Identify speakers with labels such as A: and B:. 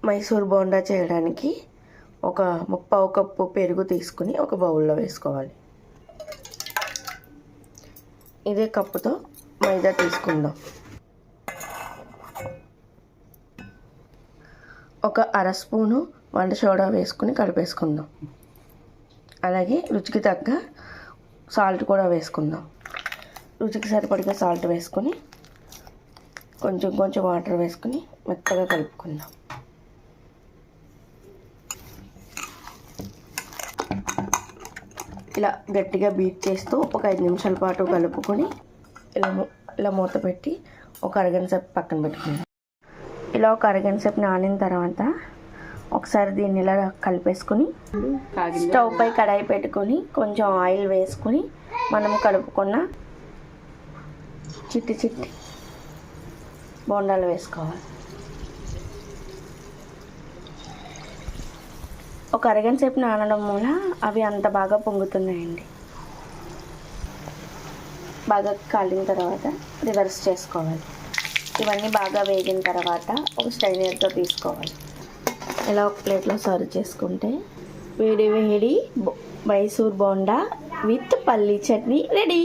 A: మైసూర్ బోండా చేయడానికి ఒక 1/4 కప్పు పెరుగు తీసుకుని ఒక బౌల్లో వేసుకోవాలి. ఇదే కప్పుతో మైదా తీసుకుందాం. ఒక 1/2 స్పూను వంట సోడా వేసుకుని కలిపేసుకుందాం. అలాగే రుచికి తగ్గ సాల్ట్ కూడా వేసుకుందాం. రుచికి సరిపడిన సాల్ట్ వేసుకొని కొంచెం కొంచెం వాటర్ వేసుకుని మెత్తగా కలుపుకుందాం. ఇలా గట్టిగా బీట్ చేస్తూ ఒక 5 నిమిషాల పాటు కలుపుకొని ఇలా మూత పెట్టి ఒక అరగంట సేపు పక్కన పెట్టుకుందాం. ఇలా ఒక అరగంట సేపు నానిన తర్వాత ఒకసారి దీన్ని ఇలా కలిపేసుకొని స్టవ్ పై కడాయి పెట్టుకొని కొంచెం ఆయిల్ వేసుకొని మనం కలుపుకున్న చిట్టి చిట్టి బోండాలు వేసుకోవాలి. ఒక అరగంట సేపు నానడం వల్ల అవి అంత బాగా పొంగుతున్నాయండి. బాగా కాలిన తర్వాత రివర్స్ చేసుకోవాలి. ఇవన్నీ బాగా వేగిన తర్వాత ఒక స్ట్రైనర్తో తీసుకోవాలి. ఇలా ఒక ప్లేట్లో సర్వ్ చేసుకుంటే వేడి వేడి మైసూర్ బోండా విత్ పల్లీ చట్నీ రెడీ.